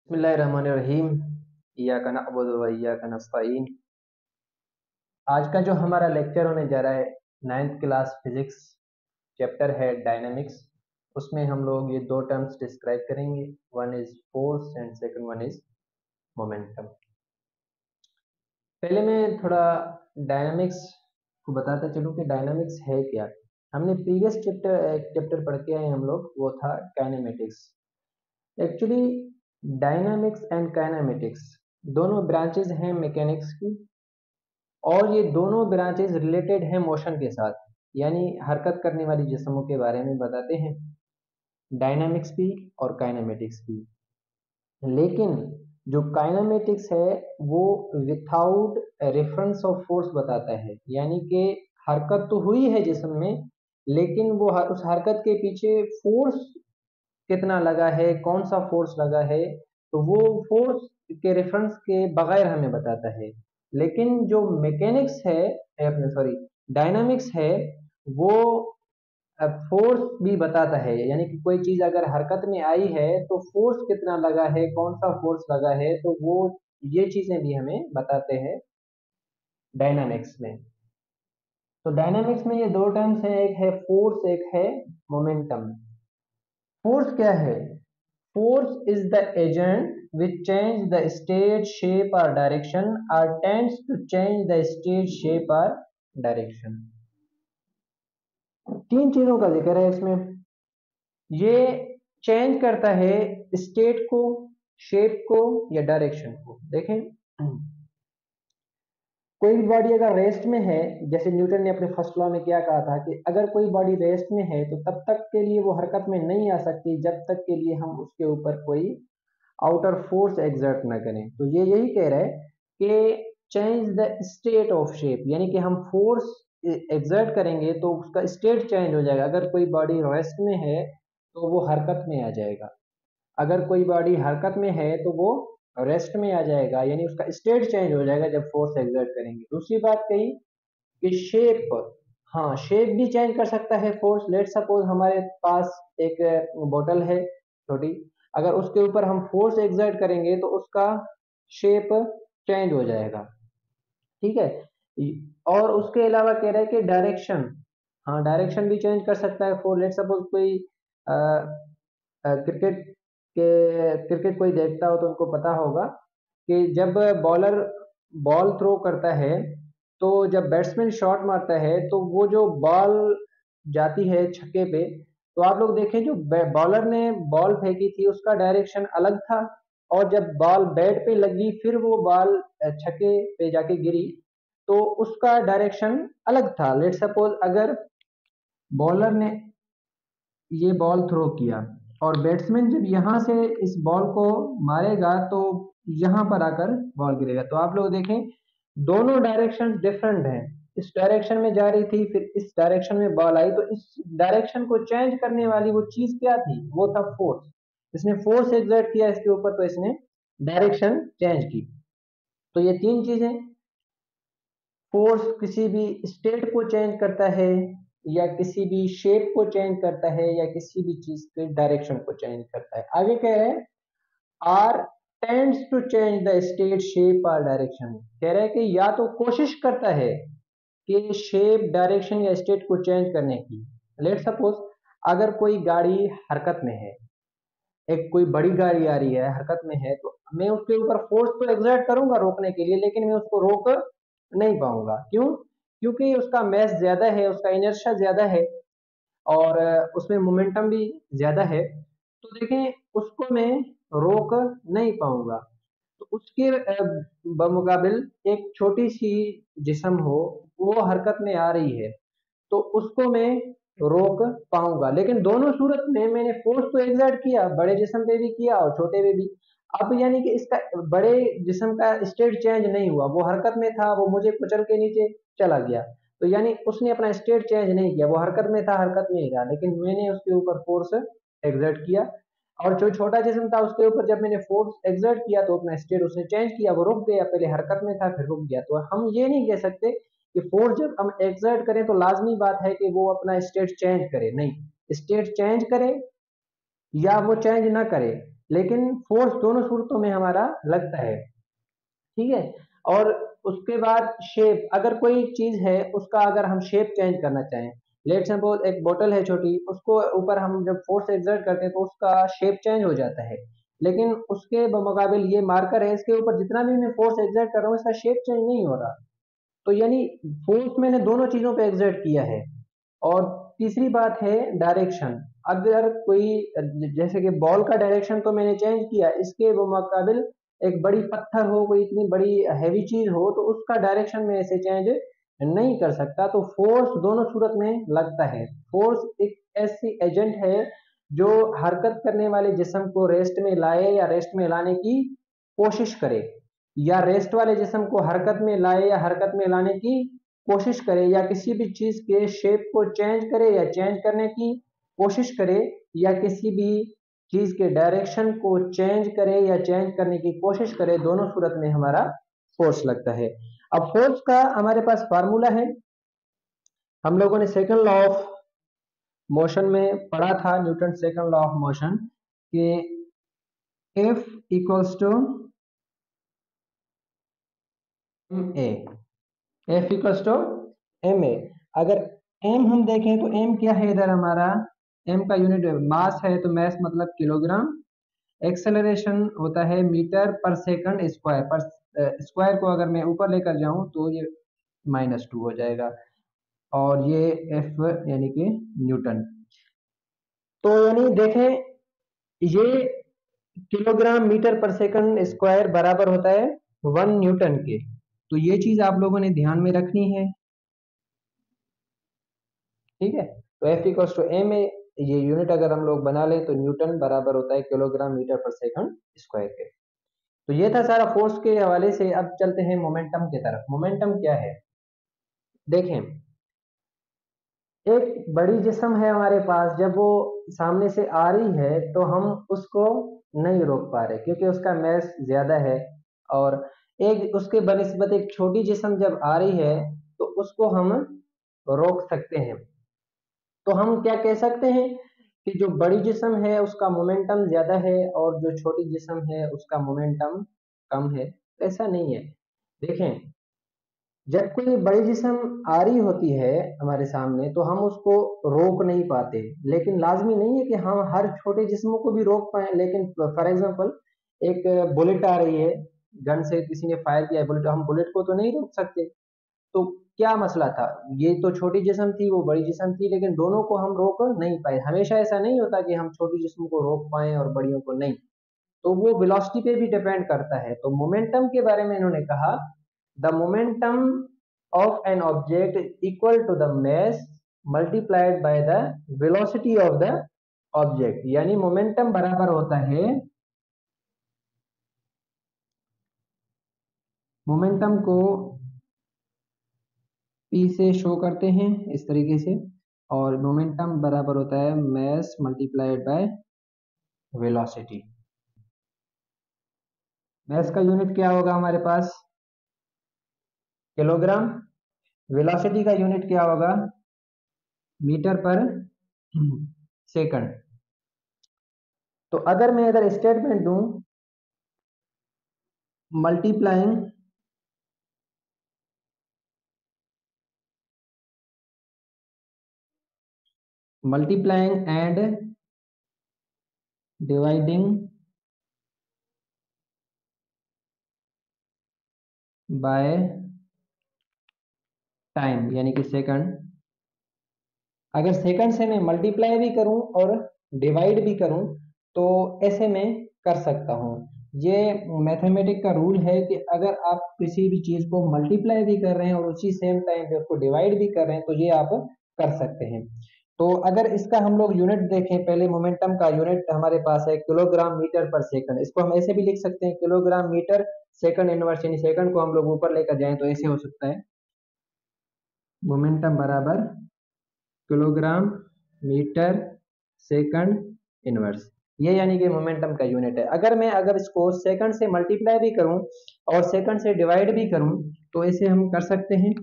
बिस्मिल्लाहिर्रहमानिर्रहीम। इय्याका नअबुदु व इय्याका नस्तईन। आज का जो हमारा लेक्चर होने जा रहा है 9th क्लास फिजिक्स, चैप्टर है डायनामिक्स। उसमें हम लोग ये दो टर्म्स डिस्क्राइब करेंगे, one is force and second one is momentum. पहले मैं थोड़ा डायनामिक्स को बताता चलूँ कि डायनामिक्स है क्या। हमने प्रीवियस चैप्टर पढ़ के आए हम लोग, वो था kinematics. Actually dynamics and kinematics दोनों ब्रांचेज हैं मैकेनिक्स की, और ये दोनों ब्रांचेज रिलेटेड हैं मोशन के साथ, यानी हरकत करने वाली जिस्मों के बारे में बताते हैं, डायनामिक्स भी और काइनेमेटिक्स भी। लेकिन जो काइनेमेटिक्स है वो विथआउट रेफरेंस ऑफ फोर्स बताता है, यानी कि हरकत तो हुई है जिस्म में, लेकिन वो उस हरकत के पीछे फोर्स कितना लगा है, कौन सा फोर्स लगा है, तो वो फोर्स के रेफरेंस के बगैर हमें बताता है। लेकिन जो मैकेनिक्स है, सॉरी डायनामिक्स है, वो फोर्स भी बताता है, यानी कि कोई चीज अगर हरकत में आई है तो फोर्स कितना लगा है, कौन सा फोर्स लगा है, तो वो ये चीजें भी हमें बताते हैं डायनामिक्स में। तो डायनामिक्स में ये दो टर्म्स हैं, एक है फोर्स, एक है मोमेंटम। फोर्स क्या है? Force is the agent which change the state, shape or direction or tends to change the state, shape or direction। तीन चीजों का जिक्र है इसमें। ये चेंज करता है स्टेट को, शेप को या डायरेक्शन को। देखें, कोई भी बॉडी अगर रेस्ट में है, जैसे न्यूटन ने अपने फर्स्ट लॉ में क्या कहा था कि अगर कोई बॉडी रेस्ट में है तो तब तक के लिए वो हरकत में नहीं आ सकती जब तक के लिए हम उसके ऊपर कोई आउटर फोर्स एग्जर्ट ना करें। तो ये यही कह रहा है कि change the state of shape, यानी कि हम फोर्स एग्जर्ट करेंगे तो उसका स्टेट चेंज हो जाएगा। अगर कोई बॉडी रेस्ट में है तो वो हरकत में आ जाएगा, अगर कोई बॉडी हरकत में है तो वो रेस्ट में आ जाएगा, यानी उसका स्टेट चेंज हो जाएगा जब फोर्स एग्जर्ट करेंगे। दूसरी बात कही कि शेप, हाँ शेप भी चेंज कर सकता है फोर्स। लेट सपोज हमारे पास एक बोतल है छोटी, अगर उसके ऊपर हम फोर्स एग्जर्ट करेंगे तो उसका शेप चेंज हो जाएगा, ठीक है। और उसके अलावा कह रहा है कि डायरेक्शन, हाँ डायरेक्शन भी चेंज कर सकता है फोर्स। लेट सपोज कोई क्रिकेट कोई देखता हो तो उनको पता होगा कि जब बॉलर बॉल थ्रो करता है तो जब बैट्समैन शॉट मारता है तो वो जो बॉल जाती है छक्के पे, तो आप लोग देखें जो बॉलर ने बॉल फेंकी थी उसका डायरेक्शन अलग था, और जब बॉल बैट पे लगी फिर वो बॉल छक्के पे जाके गिरी तो उसका डायरेक्शन अलग था। लेट सपोज अगर बॉलर ने ये बॉल थ्रो किया और बैट्समैन जब यहाँ से इस बॉल को मारेगा तो यहाँ पर आकर बॉल गिरेगा, तो आप लोग देखें दोनों डायरेक्शन डिफरेंट हैं। इस डायरेक्शन में जा रही थी, फिर इस डायरेक्शन में बॉल आई, तो इस डायरेक्शन को चेंज करने वाली वो चीज क्या थी? वो था फोर्स। इसने फोर्स एक्सर्ट किया इसके ऊपर तो इसने डायरेक्शन चेंज की। तो ये तीन चीजें, फोर्स किसी भी स्टेट को चेंज करता है, या किसी भी शेप को चेंज करता है, या किसी भी चीज के डायरेक्शन को चेंज करता है। आगे कह रहे हैं are tends to change the state, shape और डायरेक्शन। कह रहे हैं कि या तो कोशिश करता है कि शेप, डायरेक्शन या स्टेट को चेंज करने की। लेट सपोज अगर कोई गाड़ी हरकत में है, एक कोई बड़ी गाड़ी आ रही है हरकत में है, तो मैं उसके ऊपर फोर्स तो एग्जर्ट करूंगा रोकने के लिए, लेकिन मैं उसको रोक नहीं पाऊंगा। क्यों? क्योंकि उसका मैस ज्यादा है, उसका इनर्शिया ज्यादा है, और उसमें मोमेंटम भी ज्यादा है। तो देखें उसको मैं रोक नहीं पाऊंगा। तो उसके बमुकाबिल एक छोटी सी जिस्म हो, वो हरकत में आ रही है तो उसको मैं रोक पाऊंगा। लेकिन दोनों सूरत में मैंने फोर्स तो एग्जर्ट किया, बड़े जिस्म पे भी किया और छोटे पे भी। अब यानी कि इसका बड़े जिस्म का स्टेट चेंज नहीं हुआ, वो हरकत में था, वो मुझे कुचल के नीचे चला गया, तो यानी उसने अपना स्टेट चेंज नहीं किया, वो हरकत में था, हरकत में ही रहा, लेकिन मैंने उसके ऊपर फोर्स एग्जर्ट किया। और जो छोटा जिस्म था उसके ऊपर जब मैंने फोर्स एग्जर्ट किया तो अपना स्टेट उसने चेंज किया, वो रुक गया, पहले हरकत में था फिर रुक गया। तो हम ये नहीं कह सकते कि फोर्स जब हम एक्सर्ट करें तो लाजमी बात है कि वो अपना स्टेट चेंज करे, नहीं, स्टेट चेंज करे या वो चेंज ना करे, लेकिन फोर्स दोनों सूरतों में हमारा लगता है। ठीक है। और उसके बाद शेप, अगर कोई चीज है उसका अगर हम शेप चेंज करना चाहें, लेट सपोज एक बोतल है छोटी, उसको ऊपर हम जब फोर्स एक्सर्ट करते हैं तो उसका शेप चेंज हो जाता है, लेकिन उसके मुकाबिल ये मार्कर है, इसके ऊपर जितना भी मैं फोर्स एक्सर्ट कर रहा हूँ इसका शेप चेंज नहीं हो रहा। तो यानी फोर्स मैंने दोनों चीजों पे एक्सर्ट किया है। और तीसरी बात है डायरेक्शन, अगर कोई जैसे कि बॉल का डायरेक्शन तो मैंने चेंज किया, इसके मुकाबिल एक बड़ी पत्थर हो, कोई इतनी बड़ी हैवी चीज हो, तो उसका डायरेक्शन में ऐसे चेंज नहीं कर सकता। तो फोर्स दोनों सूरत में लगता है। फोर्स एक ऐसी एजेंट है जो हरकत करने वाले जिस्म को रेस्ट में लाए या रेस्ट में लाने की कोशिश करे, या रेस्ट वाले जिस्म को हरकत में लाए या हरकत में लाने की कोशिश करे, या किसी भी चीज के शेप को चेंज करे या चेंज करने की कोशिश करे, या किसी भी चीज के डायरेक्शन को चेंज करे या चेंज करने की कोशिश करे, दोनों सूरत में हमारा फोर्स लगता है। अब फोर्स का हमारे पास फार्मूला है, हम लोगों ने सेकंड लॉ ऑफ मोशन में पढ़ा था, Newton second law of motion, कि F equals to ma, F equals to ma। अगर m हम देखें तो m क्या है इधर हमारा, m का यूनिट मास है, तो मास मतलब किलोग्राम। एक्सेलरेशन होता है मीटर पर सेकंड स्क्वायर, पर स्क्वायर को अगर मैं ऊपर लेकर जाऊं तो ये -2 हो जाएगा, और ये F यानी कि न्यूटन। तो यानी देखें, ये किलोग्राम मीटर पर सेकंड स्क्वायर बराबर होता है 1 न्यूटन के। तो ये चीज आप लोगों ने ध्यान में रखनी है। ठीक है। तो F equals to M A, ये यूनिट अगर हम लोग बना लें तो न्यूटन बराबर होता है किलोग्राम मीटर पर सेकंड स्क्वायर के। तो ये था सारा फोर्स के हवाले से। अब चलते हैं मोमेंटम की तरफ। मोमेंटम क्या है, देखें, एक बड़ी जिस्म है हमारे पास, जब वो सामने से आ रही है तो हम उसको नहीं रोक पा रहे क्योंकि उसका मास ज्यादा है। और एक उसके बनिस्बत एक छोटी जिस्म जब आ रही है तो उसको हम रोक सकते हैं। तो हम क्या कह सकते हैं कि जो बड़ी जिस्म है उसका मोमेंटम ज्यादा है और जो छोटी जिस्म है उसका मोमेंटम कम है। ऐसा नहीं है। देखें, जब कोई बड़ी जिस्म आ रही होती है हमारे सामने तो हम उसको रोक नहीं पाते, लेकिन लाजमी नहीं है कि हम हर छोटे जिस्मों को भी रोक पाए। लेकिन फॉर एग्जांपल, एक बुलेट आ रही है, गन से किसी ने फायर किया है बुलेट, हम बुलेट को तो नहीं रोक सकते। तो क्या मसला था, ये तो छोटी जिस्म थी, वो बड़ी जिस्म थी, लेकिन दोनों को हम रोक नहीं पाए। हमेशा ऐसा नहीं होता कि हम छोटी जिस्म को रोक पाए और बड़ियों को नहीं। तो वो वेलोसिटी पे भी डिपेंड करता है। तो मोमेंटम के बारे में इन्होंने कहा, the momentum of an object equal to the mass multiplied by the velocity of the object. यानी मोमेंटम बराबर होता है, मोमेंटम को P से शो करते हैं इस तरीके से, और मोमेंटम बराबर होता है मास मल्टीप्लाइड बाय वेलोसिटी। मास का यूनिट क्या होगा हमारे पास, किलोग्राम। वेलोसिटी का यूनिट क्या होगा, मीटर पर सेकंड। तो अगर मैं इधर स्टेटमेंट दूं, multiplying and dividing by time यानी कि सेकंड। अगर सेकंड से मैं मल्टीप्लाई भी करूं और डिवाइड भी करूं तो ऐसे मैं कर सकता हूं। ये मैथमेटिक का रूल है कि अगर आप किसी भी चीज को मल्टीप्लाई भी कर रहे हैं और उसी सेम टाइम पे उसको डिवाइड भी कर रहे हैं तो ये आप कर सकते हैं। तो अगर इसका हम लोग यूनिट देखें, पहले मोमेंटम का यूनिट हमारे पास है किलोग्राम मीटर पर सेकंड। इसको हम ऐसे भी लिख सकते हैं, किलोग्राम मीटर सेकंड इनवर्स, यानी सेकंड को हम लोग ऊपर लेकर जाएं तो ऐसे हो सकता है, मोमेंटम बराबर किलोग्राम मीटर सेकंड इनवर्स। ये यानी कि मोमेंटम का यूनिट है। अगर इसको सेकंड से मल्टीप्लाई भी करूं और सेकंड से डिवाइड भी करूं तो ऐसे हम कर सकते हैं,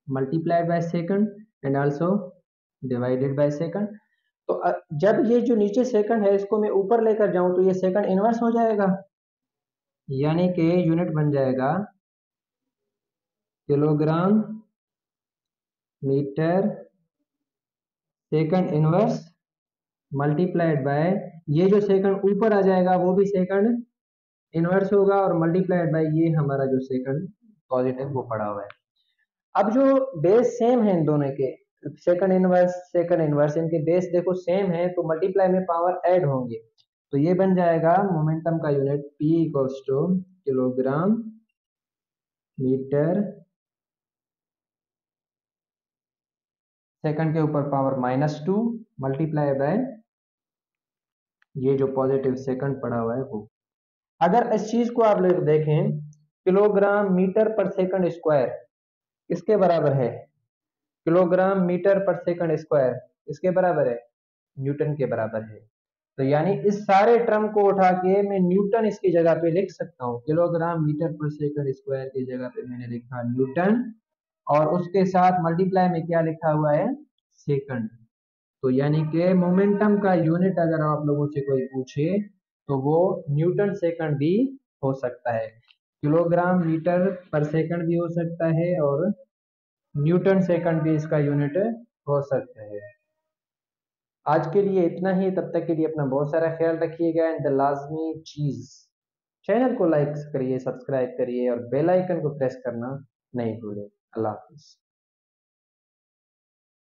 multiplied by second and also divided by second. तो जब ये जो नीचे सेकंड है इसको मैं ऊपर लेकर जाऊं तो ये सेकंड इनवर्स हो जाएगा, यानी कि यूनिट बन जाएगा kilogram metre second inverse multiplied by, ये जो सेकंड ऊपर आ जाएगा वो भी सेकंड इनवर्स होगा और मल्टीप्लाइड बाय ये हमारा जो सेकंड पॉजिटिव वो पड़ा हुआ है। अब जो बेस सेम है इन दोनों के, सेकंड इनवर्स इनके बेस देखो सेम है तो मल्टीप्लाई में पावर ऐड होंगे, तो ये बन जाएगा मोमेंटम का unit P equals to kilogram metre second के ऊपर पावर -2 मल्टीप्लाई बाय ये जो पॉजिटिव सेकंड पड़ा हुआ है वो। अगर इस चीज को आप लोग देखें, किलोग्राम मीटर पर सेकंड स्क्वायर किसके बराबर है? किलोग्राम मीटर पर सेकंड स्क्वायर किसके बराबर है? न्यूटन के बराबर है। तो यानी इस सारे टर्म को उठा के मैं न्यूटन इसकी जगह पे लिख सकता हूँ, किलोग्राम मीटर पर सेकंड स्क्वायर की जगह पे मैंने लिखा न्यूटन और उसके साथ मल्टीप्लाई में क्या लिखा हुआ है? सेकंड। तो यानी कि मोमेंटम का यूनिट अगर आप लोगों से कोई पूछे तो वो न्यूटन सेकंड भी हो सकता है, किलोग्राम मीटर पर सेकंड भी हो सकता है और न्यूटन सेकंड भी इसका यूनिट हो सकता है। आज के लिए इतना ही, तब तक के लिए अपना बहुत सारा ख्याल रखिएगा। एंड द लाजमी चीज, चैनल को लाइक करिए, सब्सक्राइब करिए और बेल आइकन को प्रेस करना नहीं भूलें। अल्लाह हाफिज।